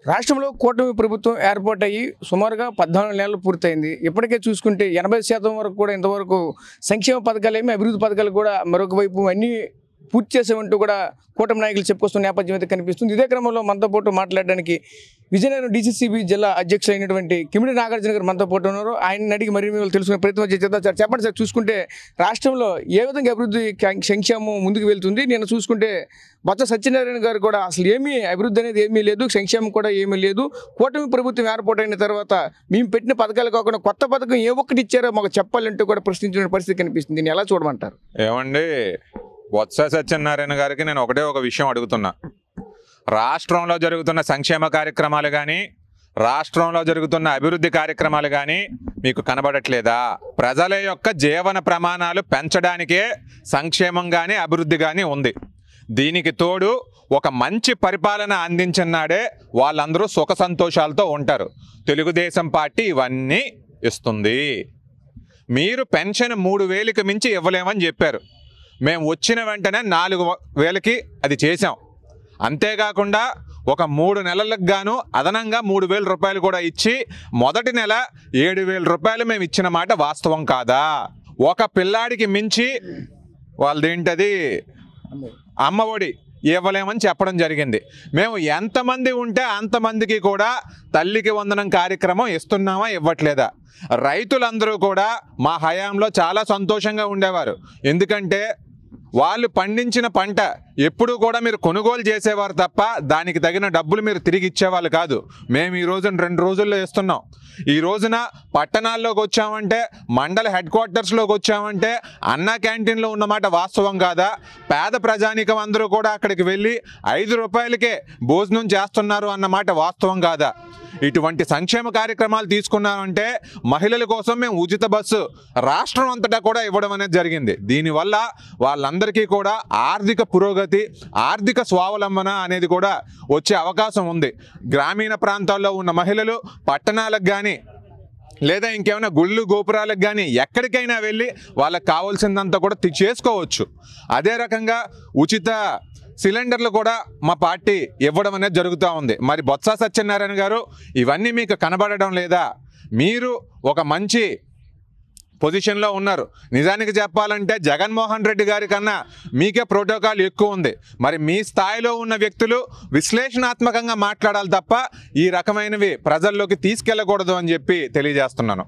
రాష్ట్రంలో కూటమి ప్రభుత్వం ఏర్పాటయ్యి సుమారుగా 14 నెలలు పూర్తయింది. ఇప్పటికే చూసుకుంటే 80% వరకు కూడా ఇంతవరకు సంక్షేమ పథకాలేమి, అభివృద్ధి పథకాలు కూడా మరొక వైపు అన్నీ పూర్తి చేసామంటూ కూడా కూటమి నాయకులు చెప్పుకొస్తున్న నేపథ్యం అయితే కనిపిస్తుంది. ఇదే క్రమంలో మనతో పాటు మాట్లాడడానికి విజయనగరం డీసీసీబీ జిల్లా అధ్యక్షులు అయినటువంటి కిమిడి నాగార్జున గారు మనతో పాటు ఉన్నారు. ఆయన అడిగి మరి మీరు తెలుసుకునే ప్రయత్నం చేద్దాం. సార్ చెప్పండి సార్, చూసుకుంటే రాష్ట్రంలో ఏ విధంగా అభివృద్ధి సంక్షేమం ముందుకు వెళ్తుంది? నేను చూసుకుంటే బొత్స సత్యనారాయణ గారు కూడా అసలు ఏమీ అభివృద్ధి అనేది ఏమీ లేదు, సంక్షేమం కూడా ఏమీ లేదు, కూటమి ప్రభుత్వం ఏర్పాటైన తర్వాత మేము పెట్టిన పథకాలు కాకుండా కొత్త పథకం ఏ ఒక్కటి ఇచ్చారో మాకు చెప్పాలంటూ కూడా ప్రశ్నించిన పరిస్థితి కనిపిస్తుంది. దీన్ని ఎలా చూడమంటారు? ఏమండి, బొత్స సత్యనారాయణ గారికి నేను ఒక విషయం అడుగుతున్నా. రాష్ట్రంలో జరుగుతున్న సంక్షేమ కార్యక్రమాలు కానీ, రాష్ట్రంలో జరుగుతున్న అభివృద్ధి కార్యక్రమాలు కానీ మీకు కనబడట్లేదా? ప్రజల యొక్క జీవన ప్రమాణాలు పెంచడానికే సంక్షేమం కానీ అభివృద్ధి కానీ ఉంది. దీనికి తోడు ఒక మంచి పరిపాలన అందించినాడే వాళ్ళందరూ సుఖ సంతోషాలతో ఉంటారు. తెలుగుదేశం పార్టీ ఇవన్నీ ఇస్తుంది. మీరు పెన్షన్ 3,000కి మించి ఇవ్వలేమని చెప్పారు. మేము వచ్చిన వెంటనే 4,000కి అది చేసాం. అంతేకాకుండా ఒక 3 నెలలకు గాను అదనంగా 3,000 రూపాయలు కూడా ఇచ్చి మొదటి నెల 7,000 రూపాయలు మేము ఇచ్చిన మాట వాస్తవం కాదా? ఒక పిల్లాడికి మించి వాళ్ళదేంటది అమ్మఒడి ఇవ్వలేమని చెప్పడం జరిగింది. మేము ఎంతమంది ఉంటే అంతమందికి కూడా తల్లికి వందనం కార్యక్రమం ఇస్తున్నామా, ఇవ్వట్లేదా? రైతులందరూ కూడా మా హయాంలో చాలా సంతోషంగా ఉండేవారు. ఎందుకంటే వాళ్ళు పండించిన పంట ఎప్పుడు కూడా మీరు కొనుగోలు చేసేవారు తప్ప దానికి తగిన డబ్బులు మీరు తిరిగి ఇచ్చేవాళ్ళు కాదు. మేము ఈ రోజున 2 రోజుల్లో ఇస్తున్నాం. ఈ రోజున పట్టణాల్లోకి వచ్చామంటే, మండల హెడ్ క్వార్టర్స్లోకి వచ్చామంటే అన్నా క్యాంటీన్లో ఉన్నమాట వాస్తవం కాదా? పేద ప్రజానీకం అందరూ కూడా అక్కడికి వెళ్ళి 5 రూపాయలకే భోజనం చేస్తున్నారు అన్నమాట వాస్తవం కాదా? ఇటువంటి సంక్షేమ కార్యక్రమాలు తీసుకున్నామంటే మహిళల కోసం మేము ఉచిత బస్సు రాష్ట్రం అంతటా కూడా ఇవ్వడం అనేది జరిగింది. దీనివల్ల వాళ్ళందరికీ కూడా ఆర్థిక పురోగతి, ఆర్థిక స్వావలంబన అనేది కూడా వచ్చే అవకాశం ఉంది. గ్రామీణ ప్రాంతాల్లో ఉన్న మహిళలు పట్టణాలకు కానీ లేదా ఇంకేమైనా గుళ్ళు గోపురాలకు కానీ ఎక్కడికైనా వెళ్ళి వాళ్ళకి కావాల్సిందంతా కూడా చేసుకోవచ్చు. అదే రకంగా ఉచిత సిలిండర్లు కూడా మా పార్టీ ఇవ్వడం అనేది జరుగుతూ ఉంది. మరి బొత్స సత్యనారాయణ గారు ఇవన్నీ మీకు కనబడడం లేదా? మీరు ఒక మంచి పొజిషన్లో ఉన్నారు. నిజానికి చెప్పాలంటే జగన్మోహన్ రెడ్డి గారి కన్నా మీకే ప్రోటోకాల్ ఎక్కువ ఉంది. మరి మీ స్థాయిలో ఉన్న వ్యక్తులు విశ్లేషణాత్మకంగా మాట్లాడాలి తప్ప ఈ రకమైనవి ప్రజల్లోకి తీసుకెళ్ళకూడదు అని చెప్పి తెలియజేస్తున్నాను.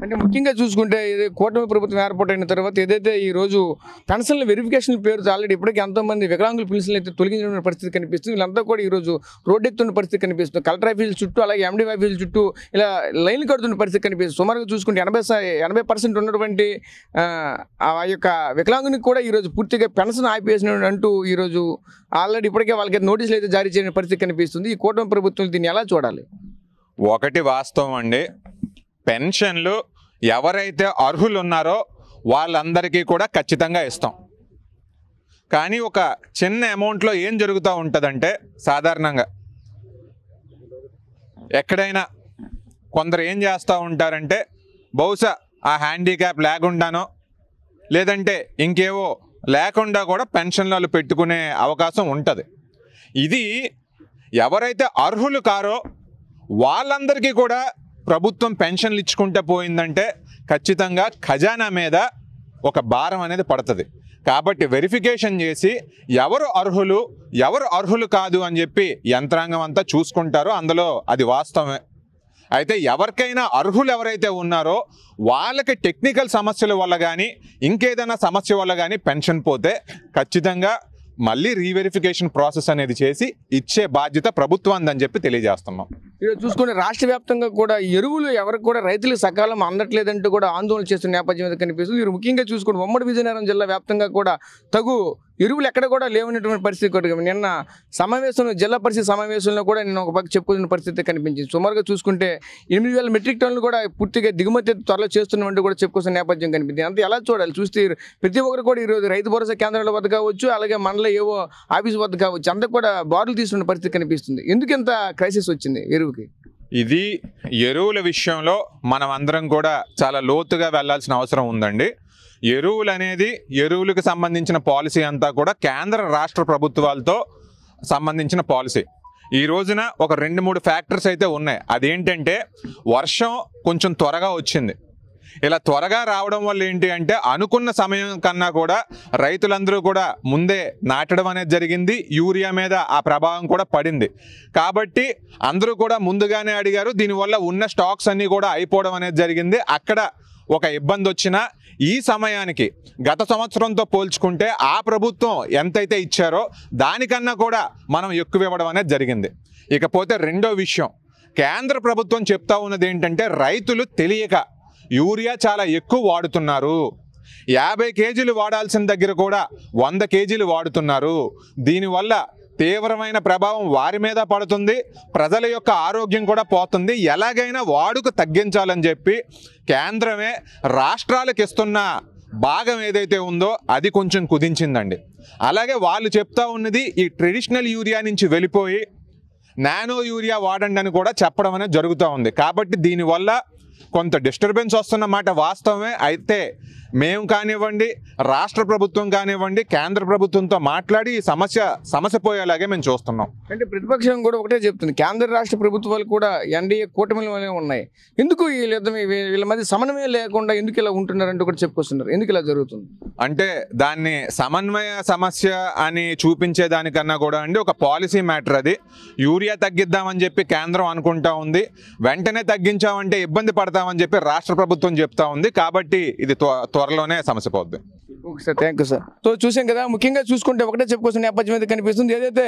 అంటే ముఖ్యంగా చూసుకుంటే కూటమి ప్రభుత్వం ఏర్పాటైన తర్వాత ఏదైతే ఈరోజు పెన్షన్ల వెరిఫికేషన్ పేరుతో ఆల్రెడీ ఇప్పటికీ ఎంతోమంది వికలాంగుల పెన్షన్లు అయితే తొలగించిన పరిస్థితి కనిపిస్తుంది. వీళ్ళంతా కూడా ఈరోజు రోడ్డెక్కుతున్న పరిస్థితి కనిపిస్తుంది. కలెక్టర్ ఆఫీసుల చుట్టూ అలాగే ఎండీ ఆఫీసుల చుట్టూ ఇలా లైన్లు కడుతున్న పరిస్థితి కనిపిస్తుంది. సుమారుగా చూసుకుంటే 80% ఉన్నటువంటి ఆ యొక్క వికలాంగునికి కూడా ఈరోజు పూర్తిగా పెన్షన్ ఆపేసిన అంటూ ఈరోజు ఆల్రెడీ ఇప్పటికే వాళ్ళకి నోటీసులు అయితే జారీ చేయని పరిస్థితి కనిపిస్తుంది. ఈ కూటమి ప్రభుత్వం దీన్ని ఎలా చూడాలి? ఒకటి వాస్తవం అండి, పెన్షన్లు ఎవరైతే అర్హులు ఉన్నారో వాళ్ళందరికీ కూడా ఖచ్చితంగా ఇస్తాం. కానీ ఒక చిన్న అమౌంట్లో ఏం జరుగుతూ ఉంటుందంటే, సాధారణంగా ఎక్కడైనా కొందరు ఏం చేస్తూ ఉంటారంటే బహుశా ఆ హ్యాండిక్యాప్ లేకుండానో లేదంటే ఇంకేవో లేకుండా కూడా పెన్షన్లు పెట్టుకునే అవకాశం ఉంటుంది. ఇది ఎవరైతే అర్హులు కారో వాళ్ళందరికీ కూడా ప్రభుత్వం పెన్షన్లు ఇచ్చుకుంటే పోయిందంటే ఖచ్చితంగా ఖజానా మీద ఒక భారం అనేది పడుతుంది. కాబట్టి వెరిఫికేషన్ చేసి ఎవరు అర్హులు కాదు అని చెప్పి యంత్రాంగం అంతా చూసుకుంటారో అందులో అది వాస్తవమే. అయితే ఎవరికైనా అర్హులు ఎవరైతే ఉన్నారో వాళ్ళకి టెక్నికల్ సమస్యల వల్ల కానీ ఇంకేదైనా సమస్య వల్ల కానీ పెన్షన్ పోతే ఖచ్చితంగా మళ్ళీ రీవెరిఫికేషన్ ప్రాసెస్ అనేది చేసి ఇచ్చే బాధ్యత ప్రభుత్వం అని చెప్పి తెలియజేస్తున్నాం. ఈరోజు చూసుకుంటే రాష్ట్ర వ్యాప్తంగా కూడా ఎరువులు ఎవరికి కూడా రైతులకు సకాలం అందట్లేదంటూ కూడా ఆందోళన చేస్తున్న నేపథ్యం అయితే కనిపిస్తుంది. మీరు ముఖ్యంగా చూసుకుంటే ఉమ్మడి విజయనగరం జిల్లా వ్యాప్తంగా కూడా తగు ఎరువులు ఎక్కడ కూడా లేవనటువంటి పరిస్థితి కూడా నిన్న సమావేశంలో జిల్లా పరిషత్ సమావేశంలో కూడా నేను ఒక పక్క చెప్పుకున్న పరిస్థితి కనిపించింది. సుమారుగా చూసుకుంటే 8,000 మెట్రిక్ టన్నులు కూడా పూర్తిగా దిగుమతి త్వరలో చేస్తున్నట్టు కూడా చెప్పుకున్న నేపథ్యం కనిపించింది. అంతే ఎలా చూడాలి? చూస్తే ప్రతి ఒక్కరు కూడా ఈరోజు రైతు భరోసా కేంద్రాల వద్ద కావచ్చు, అలాగే మండల ఏవో ఆఫీసు వద్ద కావచ్చు, అంతా కూడా బారులు తీసుకున్న పరిస్థితి కనిపిస్తుంది. ఎందుకు ఇంత క్రైసిస్ వచ్చింది ఎరువుకి? ఇది ఎరువుల విషయంలో మనం అందరం కూడా చాలా లోతుగా వెళ్లాల్సిన అవసరం ఉందండి. ఎరువులు అనేది ఎరువులకు సంబంధించిన పాలసీ అంతా కూడా కేంద్ర రాష్ట్ర ప్రభుత్వాలతో సంబంధించిన పాలసీ. ఈ రోజున ఒక 2-3 ఫ్యాక్టర్స్ అయితే ఉన్నాయి. అదేంటంటే వర్షం కొంచెం త్వరగా వచ్చింది. ఇలా త్వరగా రావడం వల్ల ఏంటి అంటే అనుకున్న సమయం కన్నా కూడా రైతులందరూ కూడా ముందే నాటడం అనేది జరిగింది. యూరియా మీద ఆ ప్రభావం కూడా పడింది. కాబట్టి అందరూ కూడా ముందుగానే అడిగారు. దీనివల్ల ఉన్న స్టాక్స్ అన్నీ కూడా అయిపోవడం అనేది జరిగింది. అక్కడ ఒక ఇబ్బంది వచ్చినా ఈ సమయానికి గత సంవత్సరంతో పోల్చుకుంటే ఆ ప్రభుత్వం ఎంతైతే ఇచ్చారో దానికన్నా కూడా మనం ఎక్కువ ఇవ్వడం అనేది జరిగింది. ఇకపోతే రెండో విషయం, కేంద్ర ప్రభుత్వం చెప్తా ఉన్నది ఏంటంటే రైతులు తెలియక యూరియా చాలా ఎక్కువ వాడుతున్నారు. 50 కేజీలు వాడాల్సిన దగ్గర కూడా 100 కేజీలు వాడుతున్నారు. దీనివల్ల తీవ్రమైన ప్రభావం వారి మీద పడుతుంది. ప్రజల యొక్క ఆరోగ్యం కూడా పోతుంది. ఎలాగైనా వాడుక తగ్గించాలని చెప్పి కేంద్రమే రాష్ట్రాలకు ఇస్తున్న భాగం ఏదైతే ఉందో అది కొంచెం కుదించిందండి. అలాగే వాళ్ళు చెప్తా ఉన్నది ఈ ట్రెడిషనల్ యూరియా నుంచి వెళ్ళిపోయి నానో యూరియా వాడండి అని కూడా చెప్పడం అనేది జరుగుతూ ఉంది. కాబట్టి దీనివల్ల కొంత డిస్టర్బెన్స్ వస్తున్నమాట వాస్తవమే. అయితే మేము కానివ్వండి, రాష్ట్ర ప్రభుత్వం కానివ్వండి, కేంద్ర ప్రభుత్వంతో మాట్లాడి ఈ సమస్య పోయేలాగే మేము చూస్తున్నాం. అంటే ప్రతిపక్షం కూడా ఒకటే చెప్తుంది, కేంద్ర రాష్ట్ర ప్రభుత్వాలు కూడా ఎన్డీఏ కూటమిలోనే ఉన్నాయి, ఎందుకు వీళ్ళ మధ్య సమన్వయం లేకుండా ఎందుకు ఇలా ఉంటున్నారంటూ కూడా చెప్పుకొస్తున్నారు. ఎందుకు ఇలా జరుగుతుంది అంటే దాన్ని సమన్వయ సమస్య అని చూపించే దానికన్నా కూడా అండి ఒక పాలసీ మ్యాటర్. అది యూరియా తగ్గిద్దామని చెప్పి కేంద్రం అనుకుంటా ఉంది, వెంటనే తగ్గించామంటే ఇబ్బంది పడతామని చెప్పి రాష్ట్ర ప్రభుత్వం చెప్తా ఉంది. కాబట్టి ఇది త్వరలోనే సమస్య పోద్ది. Okay sir, thank you sir. So చూసాం కదా, ముఖ్యంగా చూసుకుంటే ఒకటే చెప్పుకోవాల్సిన నేపథ్యం అయితే కనిపిస్తుంది. ఏదైతే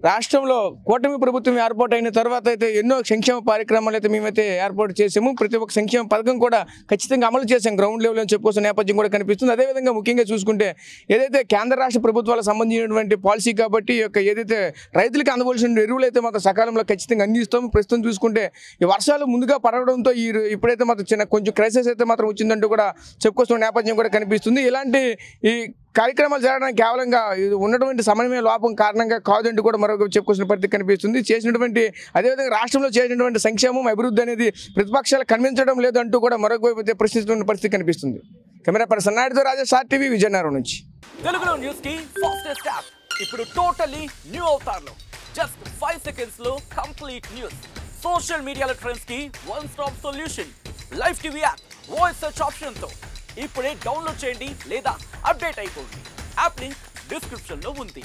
రాష్ట్రంలో కూటమి ప్రభుత్వం ఏర్పాటు అయిన తర్వాత అయితే ఎన్నో సంక్షేమ కార్యక్రమాలు అయితే మేమైతే ఏర్పాటు చేసాము. ప్రతి ఒక్క సంక్షేమ పథకం కూడా ఖచ్చితంగా అమలు చేసాం గ్రౌండ్ లెవెల్లో చెప్పుకోవాల్సిన నేపథ్యం కూడా కనిపిస్తుంది. అదేవిధంగా ముఖ్యంగా చూసుకుంటే ఏదైతే కేంద్ర రాష్ట్ర ప్రభుత్వాలకు సంబంధించినటువంటి పాలసీ కాబట్టి ఈ యొక్క ఏదైతే రైతులకు అందవలసిన ఎరువులు అయితే మాత్రం సకాలంలో ఖచ్చితంగా అందిస్తాము. ప్రస్తుతం చూసుకుంటే ఈ వర్షాలు ముందుగా పడడంతో ఇప్పుడైతే మాత్రం కొంచెం క్రైసిస్ అయితే మాత్రం వచ్చిందంటూ కూడా చెప్పుకోవాల్సిన నేపథ్యం కూడా కనిపిస్తుంది. ఇలాంటి ఈ కార్యక్రమాలు జరగడానికి కేవలంగా ఉన్నటువంటి సమన్వయ లోపం కారణంగా కాదంటూ కూడా మరొక చెప్పుకోవాల్సిన పరిస్థితి కనిపిస్తుంది. చేసినటువంటి అదేవిధంగా రాష్ట్రంలో చేసినటువంటి సంక్షేమం అభివృద్ధి అనేది ప్రతిపక్షాలు కనిపించడం లేదంటూ కూడా మరొక వైపు ప్రశ్నిస్తున్న పరిస్థితి కనిపిస్తుంది. కెమెరా పర్సన్ నాయుడుతో రాజేష్, RTV, విజయనగరం నుంచి. తెలుగులో న్యూస్ కి ఫాస్టెస్ట్ యాప్ ఇప్పుడు టోటల్లీ న్యూ అవతార్లో జస్ట్ 5 సెకండ్స్ లో కంప్లీట్ న్యూస్, సోషల్ మీడియాలో ట్రెండ్స్ కి one stop solution, live TV app, voice search option తో ఇప్పుడే డౌన్లోడ్ చేయండి లేదా అప్డేట్ అయిపోండి. యాప్ లింక్ డిస్క్రిప్షన్ లో ఉంది.